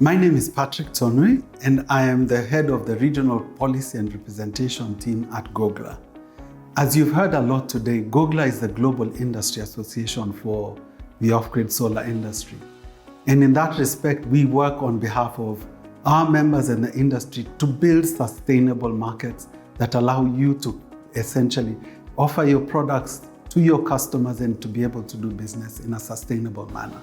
My name is Patrick Tonui, and I am the head of the Regional Policy and Representation team at GOGLA. As you've heard a lot today, GOGLA is the Global Industry Association for the off-grid solar industry. And in that respect, we work on behalf of our members in the industry to build sustainable markets that allow you to essentially offer your products to your customers and to be able to do business in a sustainable manner.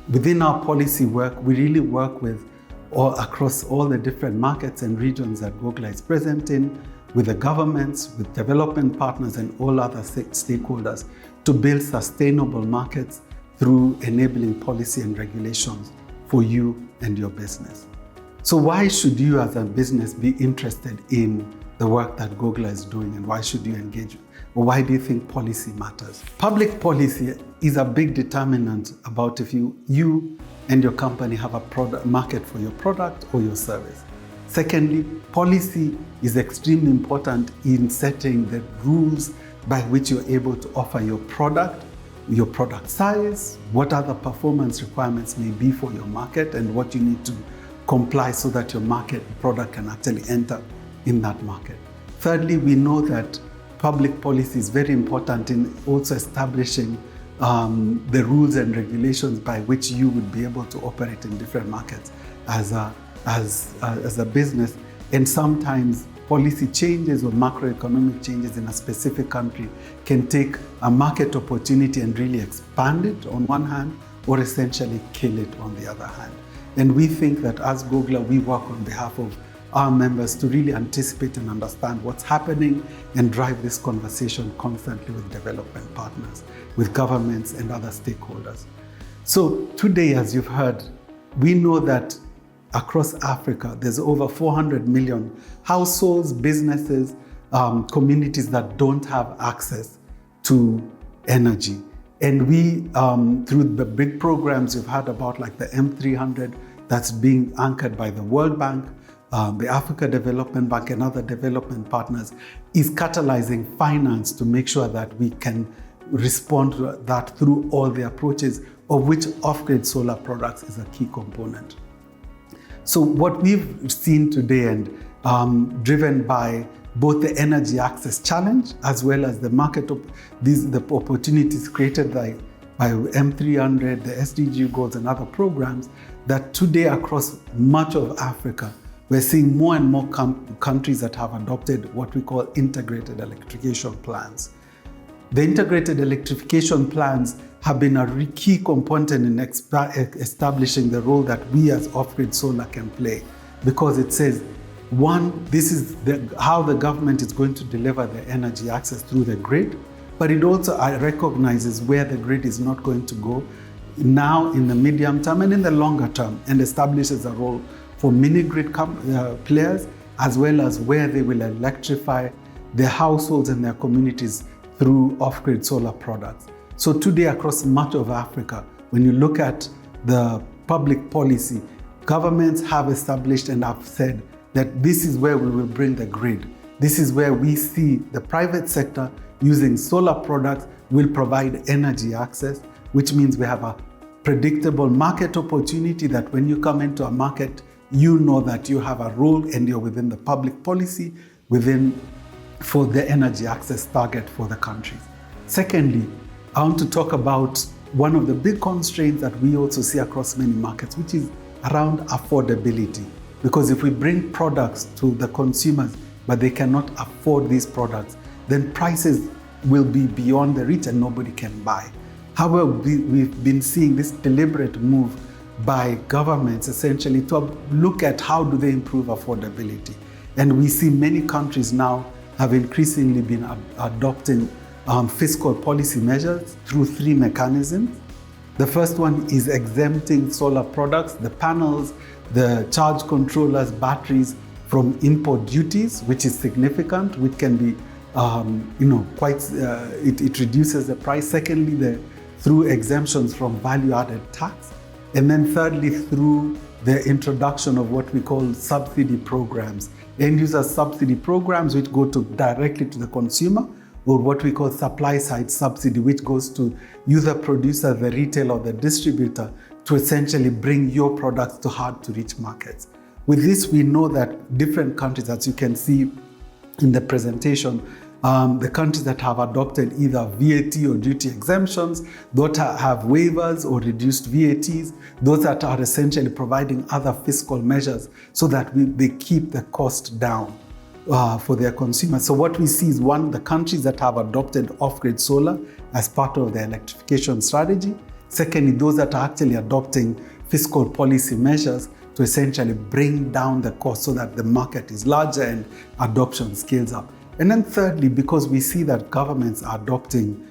Within our policy work, we really work with across all the different markets and regions that GOGLA is present in, with the governments, with development partners and all other stakeholders to build sustainable markets through enabling policy and regulations for you and your business. So why should you as a business be interested in the work that GOGLA is doing, and why should you engage? Or why do you think policy matters? Public policy is a big determinant about if you and your company have a market for your product or your service. Secondly, policy is extremely important in setting the rules by which you're able to offer your product size, what other performance requirements may be for your market, and what you need to comply so that your product can actually enter in that market. Thirdly, we know that public policy is very important in also establishing the rules and regulations by which you would be able to operate in different markets as a business. And sometimes policy changes or macroeconomic changes in a specific country can take a market opportunity and really expand it on one hand, or essentially kill it on the other hand. And we think that as GOGLA, we work on behalf of our members to really anticipate and understand what's happening and drive this conversation constantly with development partners, with governments and other stakeholders. So today, as you've heard, we know that across Africa, there's over 400 million households, businesses, communities that don't have access to energy. And we, through the big programs you've heard about, like the M300, that's being anchored by the World Bank, the Africa Development Bank and other development partners, is catalyzing finance to make sure that we can respond to that through all the approaches, of which off-grid solar products is a key component. So what we've seen today, and driven by both the energy access challenge as well as the market the opportunities created by M300, the SDG goals and other programs, that today across much of Africa, we're seeing more and more countries that have adopted what we call integrated electrification plans. The integrated electrification plans have been a key component in establishing the role that we as off-grid solar can play, because it says, one, this is how the government is going to deliver the energy access through the grid, but it also recognizes where the grid is not going to go now in the medium term and in the longer term, and establishes a role for mini-grid players, as well as where they will electrify their households and their communities through off-grid solar products. So today across much of Africa, when you look at the public policy, governments have established and have said that this is where we will bring the grid. This is where we see the private sector using solar products will provide energy access, which means we have a predictable market opportunity that when you come into a market, you know that you have a role and you're within the public policy for the energy access target for the countries. Secondly, I want to talk about one of the big constraints that we also see across many markets, which is around affordability. Because if we bring products to the consumers, but they cannot afford these products, then prices will be beyond the reach and nobody can buy. However, we've been seeing this deliberate move by governments essentially to look at how do they improve affordability. And we see many countries now have increasingly been adopting fiscal policy measures through three mechanisms. The first one is exempting solar products, the panels, the charge controllers, batteries from import duties, which is significant, which can be, it reduces the price. Secondly, through exemptions from value-added tax. And then thirdly, through the introduction of what we call subsidy programs, end-user subsidy programs, which go directly to the consumer, or what we call supply-side subsidy, which goes to either producer, the retailer, or the distributor to essentially bring your products to hard-to-reach markets. With this, we know that different countries, as you can see in the presentation, the countries that have adopted either VAT or duty exemptions, those that have waivers or reduced VATs, those that are essentially providing other fiscal measures so that they keep the cost down for their consumers. So what we see is, one, the countries that have adopted off-grid solar as part of their electrification strategy. Secondly, those that are actually adopting fiscal policy measures to essentially bring down the cost so that the market is larger and adoption scales up. And then thirdly, because we see that governments are adopting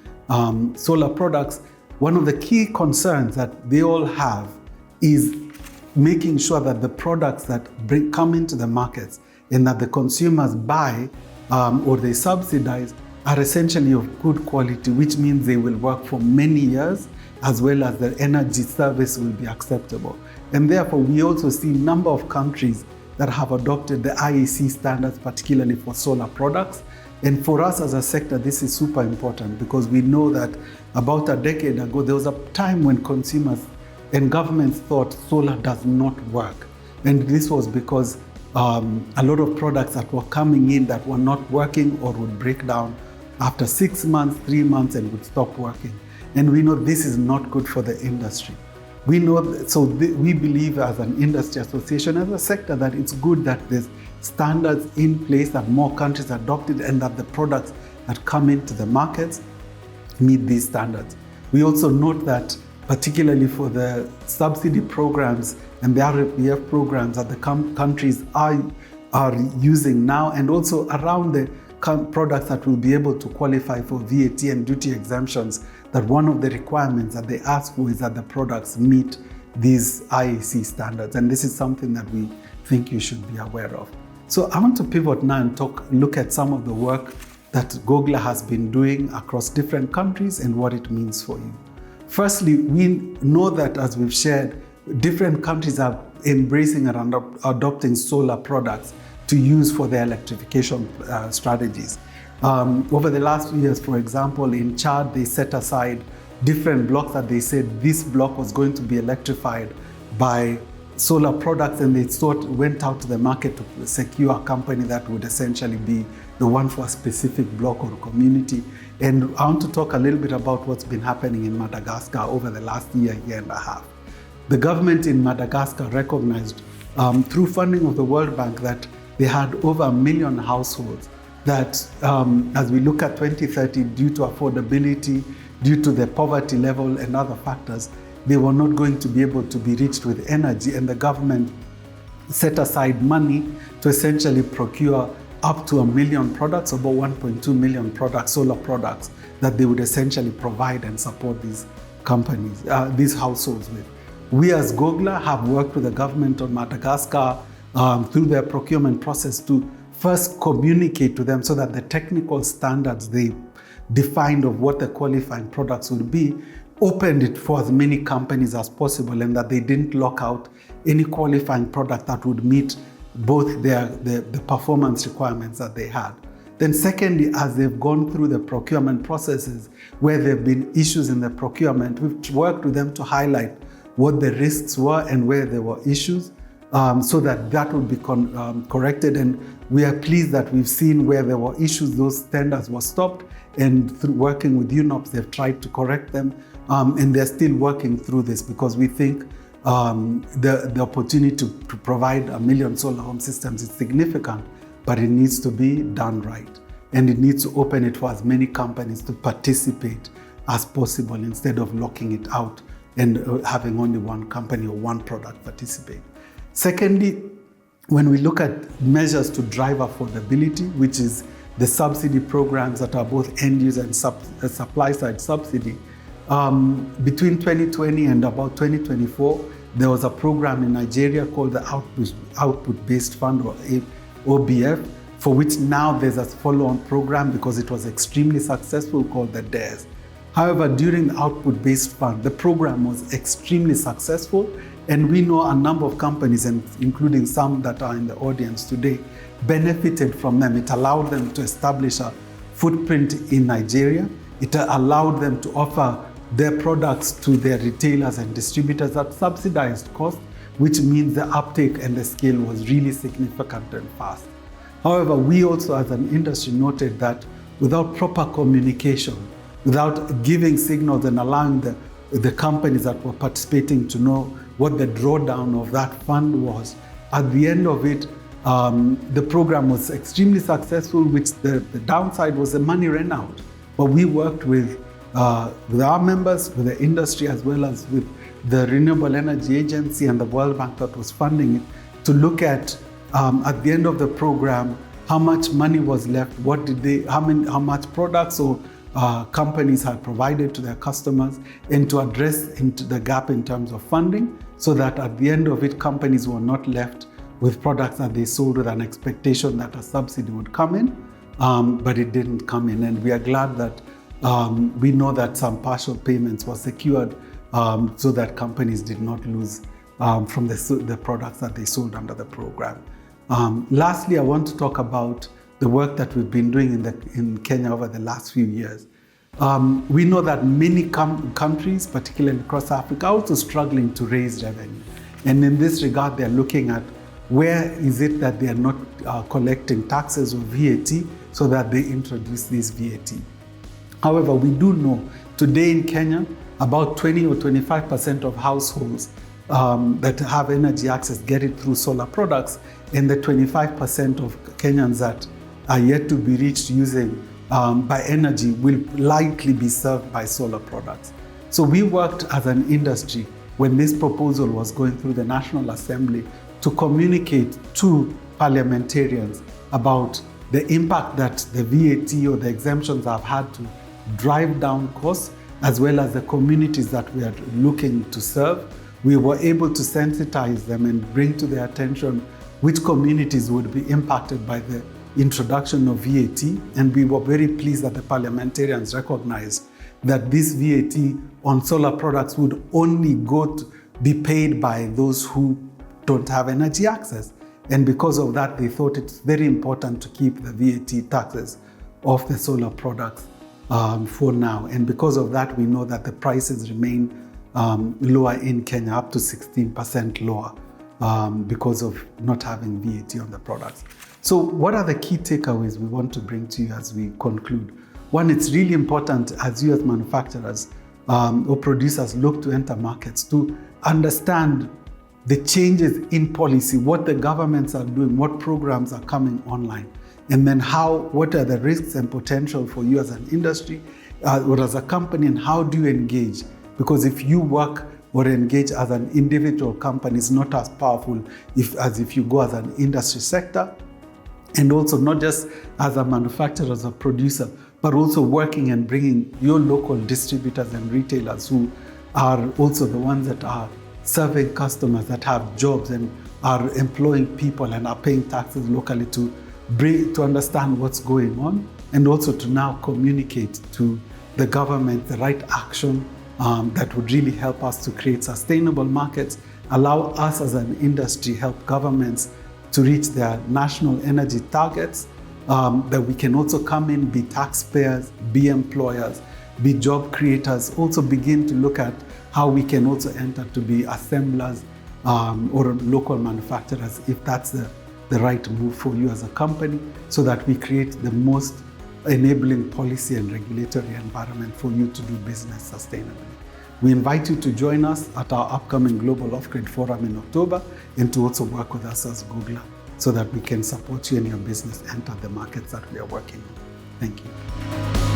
solar products, one of the key concerns that they all have is making sure that the products that come into the markets and that the consumers buy or they subsidize are essentially of good quality, which means they will work for many years, as well as the energy service will be acceptable. And therefore, we also see a number of countries that have adopted the IEC standards, particularly for solar products. And for us as a sector, this is super important because we know that about a decade ago, there was a time when consumers and governments thought solar does not work. And this was because a lot of products that were coming in that were not working or would break down after 6 months, 3 months, and would stop working. And we know this is not good for the industry. We know, we believe as an industry association, as a sector, that it's good that there's standards in place, that more countries adopt it, and that the products that come into the markets meet these standards. We also note that, particularly for the subsidy programs and the RPF programs that the countries are using now, and also around the products that will be able to qualify for VAT and duty exemptions, that one of the requirements that they ask for is that the products meet these IEC standards. And this is something that we think you should be aware of. So I want to pivot now and look at some of the work that GOGLA has been doing across different countries and what it means for you. Firstly, we know that, as we've shared, different countries are embracing and adopting solar products to use for their electrification strategies. Over the last few years, for example, in Chad, they set aside different blocks that they said this block was going to be electrified by solar products, and they went out to the market to secure a company that would essentially be the one for a specific block or community. And I want to talk a little bit about what's been happening in Madagascar over the last year and a half. The government in Madagascar recognized through funding of the World Bank that they had over 1 million households that, as we look at 2030, due to affordability, due to the poverty level and other factors, they were not going to be able to be reached with energy. And the government set aside money to essentially procure up to 1 million products, about 1.2 million products, solar products, that they would essentially provide and support these companies, these households with. We as GOGLA have worked with the government of Madagascar through their procurement process to first communicate to them so that the technical standards they defined of what the qualifying products would be opened it for as many companies as possible, and that they didn't lock out any qualifying product that would meet both the performance requirements that they had. Then secondly, as they've gone through the procurement processes where there have been issues in the procurement, we've worked with them to highlight what the risks were and where there were issues, so that would be corrected. And we are pleased that we've seen where there were issues, those tenders were stopped, and through working with UNOPS, they've tried to correct them, and they're still working through this because we think the opportunity to provide 1 million solar home systems is significant, but it needs to be done right. And it needs to open it for as many companies to participate as possible instead of locking it out and having only one company or one product participate. Secondly, when we look at measures to drive affordability, which is the subsidy programs that are both end user and supply side subsidy, between 2020 and about 2024, there was a program in Nigeria called the Output-Based Fund, or OBF, for which now there's a follow-on program because it was extremely successful, called the DARES. However, during the Output-Based Fund, the program was extremely successful, and we know a number of companies, and including some that are in the audience today, benefited from them. It allowed them to establish a footprint in Nigeria. It allowed them to offer their products to their retailers and distributors at subsidized cost, which means the uptake and the scale was really significant and fast. However, we also as an industry noted that without proper communication, without giving signals and allowing the companies that were participating to know what the drawdown of that fund was, at the end of it, the program was extremely successful, which the downside was the money ran out. But we worked with our members, with the industry, as well as with the Renewable Energy Agency and the World Bank that was funding it, to look at the end of the program, how much money was left, how much products or companies had provided to their customers, and to address into the gap in terms of funding, so that at the end of it, companies were not left with products that they sold with an expectation that a subsidy would come in, but it didn't come in. And we are glad that we know that some partial payments were secured so that companies did not lose from the products that they sold under the program. Lastly, I want to talk about the work that we've been doing in Kenya over the last few years. We know that many countries, particularly across Africa, are also struggling to raise revenue. And in this regard, they're looking at where is it that they are not collecting taxes or VAT so that they introduce this VAT. However, we do know today in Kenya, about 20 or 25% of households that have energy access get it through solar products, and the 25% of Kenyans that are yet to be reached using by energy will likely be served by solar products. So we worked as an industry when this proposal was going through the National Assembly to communicate to parliamentarians about the impact that the VAT or the exemptions have had to drive down costs, as well as the communities that we are looking to serve. We were able to sensitize them and bring to their attention which communities would be impacted by the introduction of VAT. And we were very pleased that the parliamentarians recognized that this VAT on solar products would only be paid by those who don't have energy access. And because of that, they thought it's very important to keep the VAT taxes off the solar products for now. And because of that, we know that the prices remain lower in Kenya, up to 16% lower because of not having VAT on the products. So what are the key takeaways we want to bring to you as we conclude? One, it's really important as you as manufacturers or producers look to enter markets to understand the changes in policy, what the governments are doing, what programs are coming online, and then what are the risks and potential for you as an industry or as a company, and how do you engage? Because if you work or engage as an individual company, it's not as powerful as if you go as an industry sector, and also not just as a manufacturer, as a producer, but also working and bringing your local distributors and retailers who are also the ones that are serving customers, that have jobs and are employing people and are paying taxes locally, to understand what's going on, and also to now communicate to the government the right action that would really help us to create sustainable markets, allow us as an industry, help governments to reach their national energy targets, that we can also come in, be taxpayers, be employers, be job creators, also begin to look at how we can also enter to be assemblers or local manufacturers, if that's the right move for you as a company, so that we create the most enabling policy and regulatory environment for you to do business sustainably. We invite you to join us at our upcoming Global Off-Grid Forum in October, and to also work with us as GOGLA so that we can support you in your business enter the markets that we are working on. Thank you.